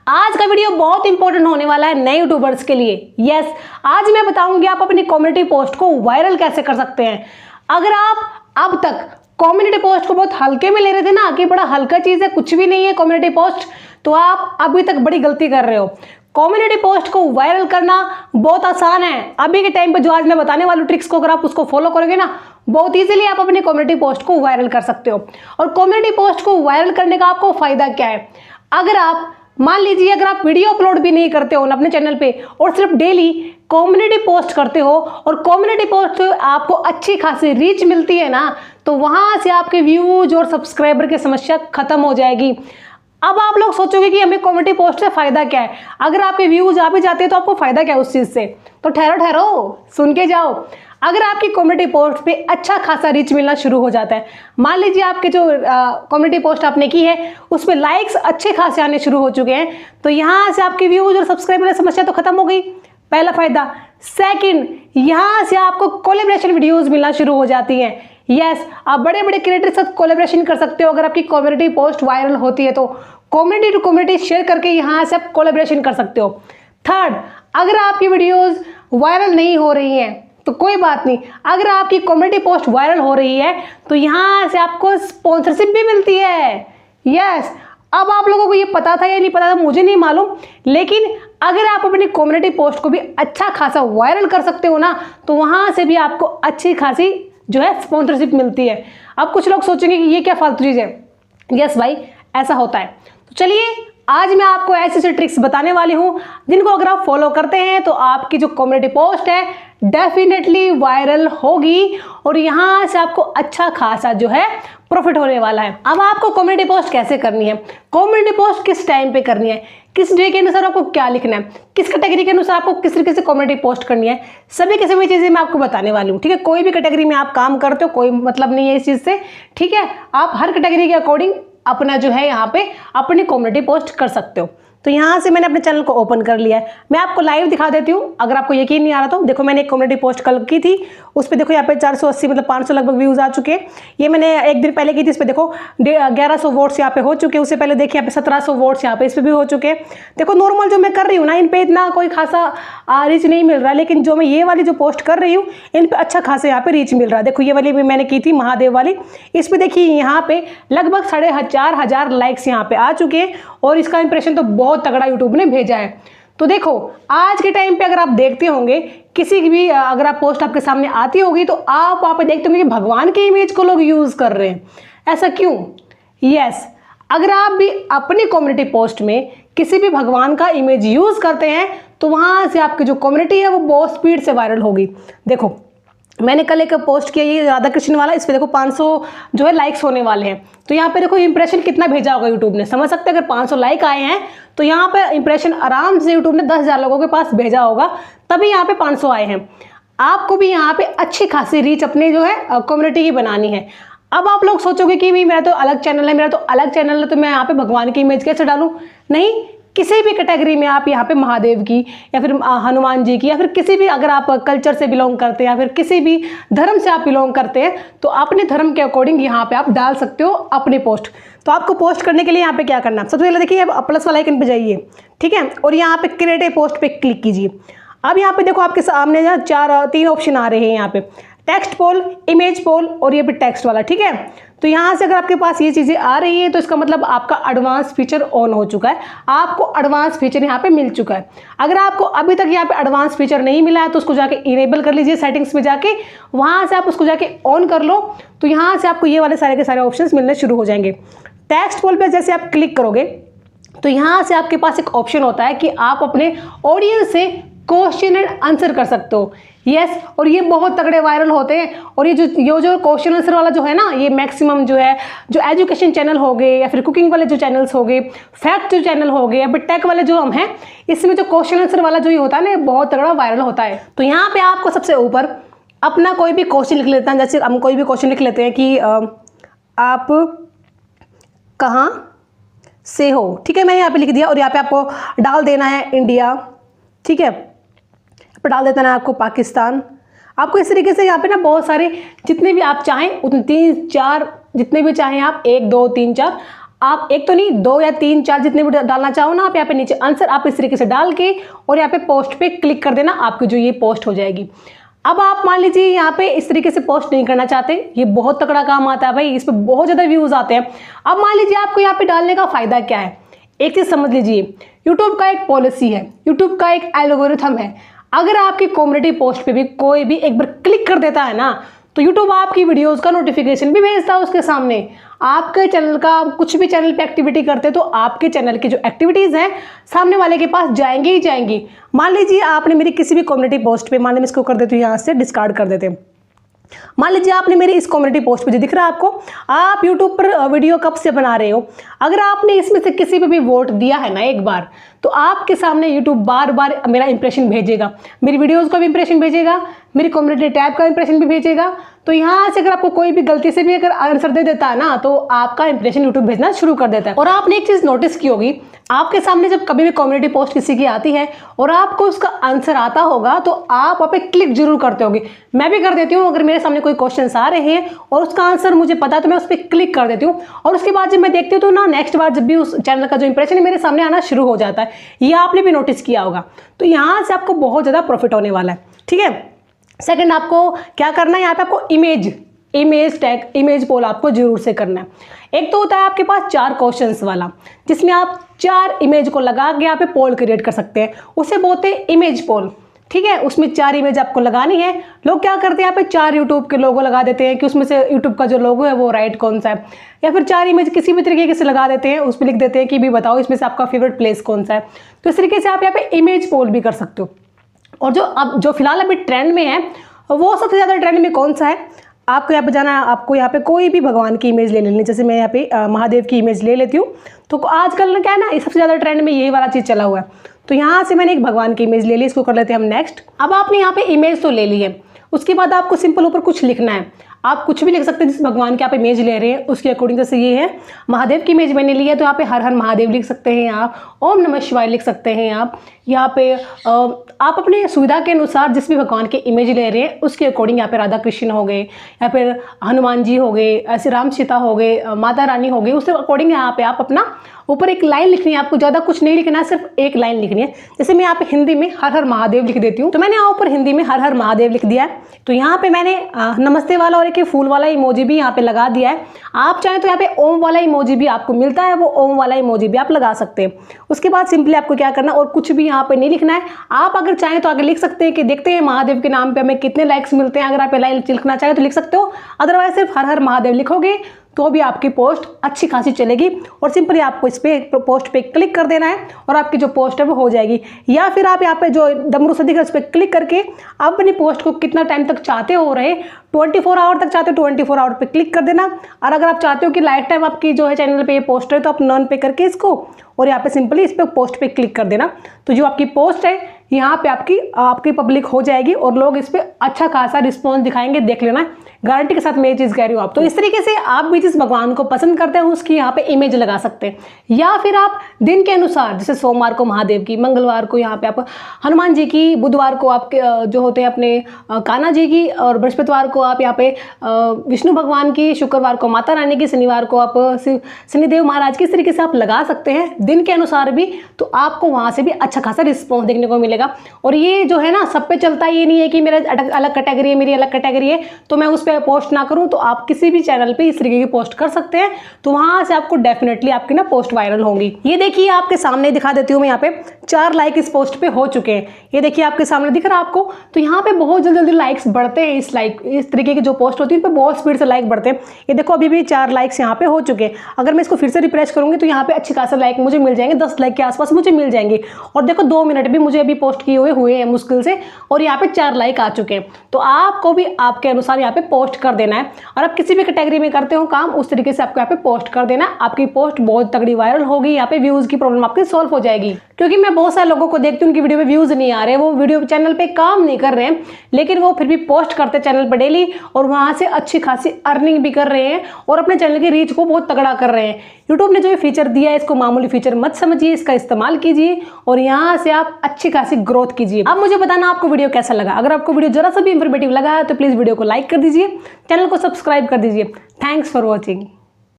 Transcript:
आज का वीडियो बहुत इंपॉर्टेंट होने वाला है नए यूट्यूबर्स के लिए। यस, आज मैं बताऊंगी आप अपनी कम्युनिटी पोस्ट को वायरल कैसे कर सकते हैं। अगर आप अब तक कम्युनिटी पोस्ट को बहुत हल्के में ले रहे थे ना कि बड़ा हल्का चीज है, कुछ भी नहीं है कम्युनिटी पोस्ट, तो आप अभी तक बड़ी गलती कर रहे हो। कम्युनिटी पोस्ट को वायरल करना बहुत आसान है। अभी के टाइम पे जो आज मैं बताने वाली ट्रिक्स को अगर आप उसको फॉलो करोगे ना, बहुत इजीली आप अपनी कम्युनिटी पोस्ट को वायरल कर सकते हो। और कम्युनिटी पोस्ट को वायरल करने का आपको फायदा क्या है? अगर आप मान लीजिए अगर आप वीडियो अपलोड भी नहीं करते हो ना अपने चैनल पे और सिर्फ डेली कम्युनिटी पोस्ट करते हो और कम्युनिटी पोस्ट आपको अच्छी खासी रीच मिलती है ना, तो वहां से आपके व्यूज और सब्सक्राइबर की समस्या खत्म हो जाएगी। अब आप लोग सोचोगे कि हमें कम्युनिटी पोस्ट से फायदा क्या है। अगर आपके व्यूज आ भी जाते हैं तो आपको फायदा क्या है उस चीज से? तो ठहरो सुन के जाओ। अगर आपकी कम्युनिटी पोस्ट पे अच्छा खासा रीच मिलना शुरू हो जाता है, मान लीजिए आपके जो कम्युनिटी पोस्ट आपने की है उस पर लाइक्स अच्छे खासे आने शुरू हो चुके हैं, तो यहाँ से आपके व्यूज और सब्सक्राइबर की समस्या तो खत्म हो गई, पहला फायदा। सेकंड, यहाँ से आपको कोलैबोरेशन वीडियोस मिलना शुरू हो जाती हैं। यस, आप बड़े बड़े क्रिएटर के साथ कोलैबोरेशन कर सकते हो। अगर आपकी कम्युनिटी पोस्ट वायरल होती है तो कम्युनिटी टू कम्युनिटी शेयर करके यहाँ से आप कोलैबोरेशन कर सकते हो। थर्ड, अगर आपकी वीडियोस वायरल नहीं हो रही हैं तो कोई बात नहीं, अगर आपकी कम्युनिटी पोस्ट वायरल हो रही है तो यहाँ से आपको स्पॉन्सरशिप भी मिलती है। यस, अब आप लोगों को ये पता था या नहीं पता था मुझे नहीं मालूम, लेकिन अगर आप अपनी कम्युनिटी पोस्ट को भी अच्छा खासा वायरल कर सकते हो ना, तो वहाँ से भी आपको अच्छी खासी जो है स्पॉन्सरशिप मिलती है। अब कुछ लोग सोचेंगे कि ये क्या फालतू चीज़ है। यस भाई, ऐसा होता है। तो चलिए आज मैं आपको ऐसे ऐसे ट्रिक्स बताने वाली हूँ जिनको अगर आप फॉलो करते हैं तो आपकी जो कम्युनिटी पोस्ट है डेफिनेटली वायरल होगी और यहाँ से आपको अच्छा खासा जो है प्रॉफिट होने वाला है। अब आपको कम्युनिटी पोस्ट कैसे करनी है, कम्युनिटी पोस्ट किस टाइम पे करनी है, किस डे के अनुसार आपको क्या लिखना है, किस कैटेगरी के अनुसार आपको किस तरीके से कम्युनिटी पोस्ट करनी है, सभी की सभी चीज़ें मैं आपको बताने वाली हूँ। ठीक है, कोई भी कैटेगरी में आप काम करते हो कोई मतलब नहीं है इस चीज़ से। ठीक है, आप हर कैटेगरी के अकॉर्डिंग अपना जो है यहाँ पे अपनी कम्युनिटी पोस्ट कर सकते हो। तो यहाँ से मैंने अपने चैनल को ओपन कर लिया है, मैं आपको लाइव दिखा देती हूँ अगर आपको यकीन नहीं आ रहा तो। देखो मैंने एक कम्युनिटी पोस्ट कल की थी, उस पर देखो यहाँ पे 480 मतलब 500 लगभग व्यूज आ चुके हैं। ये मैंने एक दिन पहले की थी, इस पर देखो 1100 वोट्स यहाँ पे हो चुके हैं। उससे पहले देखिए यहाँ पे 1700 वोट्स यहाँ पे इस पर भी हो चुके हैं। देखो नॉर्मल जो मैं कर रही हूँ ना, इन पर इतना कोई खासा रीच नहीं मिल रहा, लेकिन जो मैं ये वाली जो पोस्ट कर रही हूँ इन पर अच्छा खासा यहाँ पे रीच मिल रहा है। देखो ये वाली भी मैंने की थी महादेव वाली, इस पर देखिए यहाँ पे लगभग 4500 लाइक्स यहाँ पे आ चुके हैं और इसका इंप्रेशन तो बहुत तगड़ा यूट्यूब ने भेजा है। तो देखो आज के टाइम पे अगर आप देखते होंगे किसी की भी अगर आप पोस्ट आपके सामने आती होगी तो आप वहाँ पे देखते होंगे कि भगवान की इमेज को लोग यूज कर रहे हैं। ऐसा क्यों? यस, अगर आप भी अपनी कम्युनिटी पोस्ट में किसी भी भगवान का इमेज यूज करते हैं तो वहां से आपकी जो कम्युनिटी है वो बहुत स्पीड से वायरल होगी। देखो मैंने कल एक पोस्ट किया ये राधा कृष्ण वाला, इस पे देखो 500 जो है लाइक्स होने वाले हैं। तो यहाँ पे देखो इंप्रेशन कितना भेजा होगा यूट्यूब ने, समझ सकते हैं। अगर 500 लाइक आए हैं तो यहाँ पे इंप्रेशन आराम से यूट्यूब ने 10,000 लोगों के पास भेजा होगा, तभी यहाँ पे 500 आए हैं। आपको भी यहाँ पे अच्छी खासी रीच अपनी जो है कम्युनिटी की बनानी है। अब आप लोग सोचोगे कि भाई मेरा तो अलग चैनल है, तो मैं यहाँ पे भगवान की इमेज कैसे डालूं? नहीं, किसी भी कैटेगरी में आप यहाँ पे महादेव की या फिर हनुमान जी की या फिर किसी भी अगर आप कल्चर से बिलोंग करते हैं या फिर किसी भी धर्म से आप बिलोंग करते हैं तो अपने धर्म के अकॉर्डिंग यहाँ पे आप डाल सकते हो अपनी पोस्ट। तो आपको पोस्ट करने के लिए यहाँ पे क्या करना है, सबसे पहले देखिए प्लस वाला आइकन पे जाइए, ठीक है, और यहाँ पे क्रिएट ए पोस्ट पे क्लिक कीजिए। अब यहाँ पे देखो आपके सामने यहाँ 3 ऑप्शन आ रहे हैं यहाँ पे, टेक्स्ट पोल, इमेज पोल और ये भी टेक्स्ट वाला। ठीक है, तो यहाँ से अगर आपके पास ये चीज़ें आ रही है तो इसका मतलब आपका एडवांस फीचर ऑन हो चुका है, आपको एडवांस फीचर यहाँ पे मिल चुका है। अगर आपको अभी तक यहाँ पे एडवांस फीचर नहीं मिला है तो उसको जाके इनेबल कर लीजिए सेटिंग्स में जाके, वहाँ से आप उसको जाके ऑन कर लो। तो यहाँ से आपको ये वाले सारे के सारे ऑप्शन मिलने शुरू हो जाएंगे। टेक्स्ट पोल पर जैसे आप क्लिक करोगे तो यहाँ से आपके पास एक ऑप्शन होता है कि आप अपने ऑडियंस से क्वेश्चन एंड आंसर कर सकते हो। यस, और ये बहुत तगड़े वायरल होते हैं। और ये जो क्वेश्चन आंसर वाला जो है ना, ये मैक्सिमम जो है जो एजुकेशन चैनल हो गए या फिर कुकिंग वाले जो चैनल्स हो गए, फैक्ट जो चैनल हो गए या फिर टेक वाले जो हम हैं, इसमें जो क्वेश्चन आंसर वाला जो ये होता है ना, बहुत तगड़ा वायरल होता है। तो यहाँ पे आपको सबसे ऊपर अपना कोई भी क्वेश्चन लिख लेते हैं। जैसे हम कोई भी क्वेश्चन लिख लेते हैं कि आप कहाँ से हो। ठीक है, मैंने यहाँ पे लिख दिया और यहाँ पे आपको डाल देना है इंडिया। ठीक है, पर डाल देता है आपको पाकिस्तान। आपको इस तरीके से यहाँ पे ना बहुत सारे जितने भी आप चाहें उतने 3-4 जितने भी चाहें आप 1 2 3 4 आप एक तो नहीं, 2 या 3 4 जितने भी डालना चाहो ना आप यहाँ पे नीचे आंसर आप इस तरीके से डाल के और यहाँ पे पोस्ट पे क्लिक कर देना, आपकी जो ये पोस्ट हो जाएगी। अब आप मान लीजिए यहाँ पे इस तरीके से पोस्ट नहीं करना चाहते, ये बहुत तगड़ा काम आता है भाई, इस पर बहुत ज़्यादा व्यूज़ आते हैं। अब मान लीजिए आपको यहाँ पे डालने का फ़ायदा क्या है, एक चीज़ समझ लीजिए, यूट्यूब का एक पॉलिसी है, यूट्यूब का एक एल्गोरिथम है। अगर आपकी कम्युनिटी पोस्ट पे भी कोई भी एक बार क्लिक कर देता है ना, तो यूट्यूब आपकी वीडियोस का नोटिफिकेशन भी भेजता है उसके सामने। आपके चैनल का कुछ भी चैनल पे एक्टिविटी करते तो आपके चैनल की जो एक्टिविटीज़ हैं सामने वाले के पास जाएंगी ही जाएंगी। मान लीजिए आपने मेरी किसी भी कम्युनिटी पोस्ट पे, मान लीजिए इसको कर देते हो यहाँ से डिस्कार्ड कर देते हैं, मान लीजिए आपने मेरी इस कम्युनिटी पोस्ट पे जो दिख रहा है आपको, आप यूट्यूब पर वीडियो कब से बना रहे हो, अगर आपने इसमें से किसी पे भी वोट दिया है ना एक बार, तो आपके सामने यूट्यूब बार बार मेरा इंप्रेशन भेजेगा, मेरी वीडियोस का भी इंप्रेशन भेजेगा, मेरी कम्युनिटी टैब का इंप्रेशन भी भेजेगा। तो यहाँ से अगर आपको कोई भी गलती से भी अगर आंसर दे देता है ना, तो आपका इंप्रेशन यूट्यूब भेजना शुरू कर देता है। और आपने एक चीज़ नोटिस की होगी, आपके सामने जब कभी भी कम्युनिटी पोस्ट किसी की आती है और आपको उसका आंसर आता होगा तो आप वहाँ पे क्लिक जरूर करते होगे। मैं भी कर देती हूँ, अगर मेरे सामने कोई क्वेश्चन आ रहे हैं और उसका आंसर मुझे पता है तो मैं उस पर क्लिक कर देती हूँ, और उसके बाद जब मैं देखती हूँ तो ना नेक्स्ट बार जब भी उस चैनल का जो इंप्रेशन है मेरे सामने आना शुरू हो जाता है। ये आपने भी नोटिस किया होगा। तो यहाँ से आपको बहुत ज़्यादा प्रॉफिट होने वाला है, ठीक है। सेकंड, आपको क्या करना है, यहाँ पे आपको इमेज टैग, इमेज पोल आपको जरूर से करना है। एक तो होता है आपके पास 4 क्वेश्चंस वाला, जिसमें आप 4 इमेज को लगा के यहाँ पे पोल क्रिएट कर सकते हैं, उसे बोलते हैं इमेज पोल, ठीक है। उसमें 4 इमेज आपको लगानी है। लोग क्या करते हैं, यहाँ पे 4 यूट्यूब के लोगो लगा देते हैं कि उसमें से यूट्यूब का जो लोगो है वो राइट कौन सा है, या फिर 4 इमेज किसी भी तरीके से लगा देते हैं, उस पर लिख देते हैं कि भी बताओ इसमें से आपका फेवरेट प्लेस कौन सा है। तो इस तरीके से आप यहाँ पे इमेज पोल भी कर सकते हो। और जो फिलहाल अभी ट्रेंड में है, वो सबसे ज़्यादा ट्रेंड में कौन सा है, आपको यहाँ पे जाना है, आपको यहाँ पे कोई भी भगवान की इमेज ले लेनी। जैसे मैं यहाँ पे महादेव की इमेज ले लेती हूँ। तो आजकल क्या है ना, सबसे ज़्यादा ट्रेंड में यही वाला चीज़ चला हुआ है। तो यहाँ से मैंने एक भगवान की इमेज ले ली, इसको कर लेते हैं हम नेक्स्ट। अब आपने यहाँ पे इमेज तो ले ली है, उसके बाद आपको सिंपल ऊपर कुछ लिखना है। आप कुछ भी लिख सकते हैं जिस भगवान की आप इमेज ले रहे हैं उसके अकॉर्डिंग। जैसे ये है महादेव की इमेज मैंने ली है, तो यहाँ पे हर हर महादेव लिख सकते हैं आप, ओम नमः शिवाय लिख सकते हैं आप। यहाँ पे आप अपने सुविधा के अनुसार जिस भी भगवान की इमेज ले रहे हैं उसके अकॉर्डिंग, यहाँ पे राधा कृष्ण हो गए, या फिर हनुमान जी हो गए, ऐसे राम सीता हो गए, माता रानी हो गई, उसके अकॉर्डिंग यहाँ पे आप अपना ऊपर एक लाइन लिखनी है। आपको ज़्यादा कुछ नहीं लिखना है, सिर्फ एक लाइन लिखनी है। जैसे मैं यहाँ पे हिंदी में हर हर महादेव लिख देती हूँ, तो मैंने यहाँ ऊपर हिंदी में हर हर महादेव लिख दिया है। तो यहाँ पे मैंने नमस्ते वाला और एक फूल वाला इमोजी भी यहाँ पे लगा दिया है। आप चाहें तो यहाँ पे ओम वाला इमोजी भी आपको मिलता है, वो ओम वाला इमोजी भी आप लगा सकते हैं। उसके बाद सिंपली आपको क्या करना, और कुछ भी यहाँ पे नहीं लिखना है। आप अगर चाहें तो आगे लिख सकते हैं कि देखते हैं महादेव के नाम पे हमें कितने लाइक्स मिलते हैं। अगर आप लाइक लिखना चाहें तो लिख सकते हो, अदरवाइज सिर्फ हर हर महादेव लिखोगे तो भी आपकी पोस्ट अच्छी खासी चलेगी। और सिंपली आपको इस पे पोस्ट पे क्लिक कर देना है और आपकी जो पोस्ट है वो हो जाएगी। या फिर आप यहाँ पे जो डमरू से दिख रहा है उस पर क्लिक करके आप अपनी पोस्ट को कितना टाइम तक चाहते हो रहे, 24 आवर तक चाहते हो, 24 आवर पे क्लिक कर देना। और अगर आप चाहते हो कि लाइफ टाइम आपकी जो है चैनल पे ये पोस्ट है, तो आप नॉन पे करके इसको और यहाँ पे सिंपली इस पे पोस्ट पे क्लिक कर देना। तो जो आपकी पोस्ट है यहाँ पे आपकी पब्लिक हो जाएगी और लोग इस पे अच्छा खासा रिस्पॉन्स दिखाएंगे। देख लेना, गारंटी के साथ मैं ये चीज़ कह रही हूँ आप। तो इस तरीके से आप भी जिस भगवान को पसंद करते हैं उसकी यहाँ पे इमेज लगा सकते हैं। या फिर आप दिन के अनुसार, जैसे सोमवार को महादेव की, मंगलवार को यहाँ पे आप हनुमान जी की, बुधवार को आपके जो होते हैं अपने कान्हा जी की, और बृहस्पतिवार को आप यहाँ पे विष्णु भगवान की, शुक्रवार को माता रानी की, शनिवार को आप शनिदेव महाराज की। इस तरीके से आप लगा सकते हैं दिन के अनुसार भी, तो आपको वहाँ से भी अच्छा खासा रिस्पॉन्स देखने को मिलेगा। और ये जो है ना सब पे चलता, ये नहीं है कि मेरा अलग कैटेगरी है, मेरी अलग कैटेगरी है तो मैं उस पर पोस्ट ना करूं। तो आप किसी भी चैनल पे इस तरीके की पोस्ट कर सकते हैं, तो वहां से आपको डेफिनेटली आपकी ना पोस्ट वायरल होंगी। ये देखिए आपके सामने दिखा देती हूँ मैं, यहाँ पे 4 लाइक इस पोस्ट पे हो चुके हैं। ये देखिए आपके सामने दिख रहा है आपको। तो यहाँ पे बहुत जल्दी लाइक्स बढ़ते हैं। इस तरीके की जो पोस्ट होती है उस पर बहुत स्पीड से लाइक बढ़ते हैं। ये देखो अभी भी 4 लाइक्स यहाँ पे हो चुके हैं। अगर मैं इसको फिर से रिफ्रेश करूंगी तो यहाँ पे अच्छी खासा लाइक मुझे मिल जाएंगे, 10 लाइक के आसपास मुझे मिल जाएंगे। और देखो 2 मिनट भी मुझे अभी पोस्ट किए हुए हैं मुश्किल से, और यहाँ पे 4 लाइक आ चुके हैं। तो आपको भी आपके अनुसार यहाँ पे पोस्ट कर देना है। और आप किसी भी कैटेगरी में करते हो काम, उस तरीके से आपको यहाँ पे पोस्ट कर देना है। आपकी पोस्ट बहुत तगड़ी वायरल होगी, यहाँ पे व्यूज की प्रॉब्लम आपकी सॉल्व हो जाएगी। क्योंकि मैं बहुत सारे लोगों को देखती हूँ उनकी वीडियो में व्यूज नहीं आ रहे, वो वीडियो चैनल पे काम नहीं कर रहे हैं, लेकिन वो फिर भी पोस्ट करते चैनल पर डेली, और वहां से अच्छी खासी अर्निंग भी कर रहे हैं और अपने चैनल की रीच को बहुत तगड़ा कर रहे हैं। यूट्यूब ने जो फीचर दिया है इसको मामूली फीचर मत समझिए, इसका इस्तेमाल कीजिए और यहाँ से आप अच्छी खासी ग्रोथ कीजिए। अब मुझे बताना आपको वीडियो कैसा लगा। अगर आपको वीडियो जरा सा भी इंफॉर्मेटिव लगा है तो प्लीज वीडियो को लाइक कर दीजिए, चैनल को सब्सक्राइब कर दीजिए। Thanks for watching.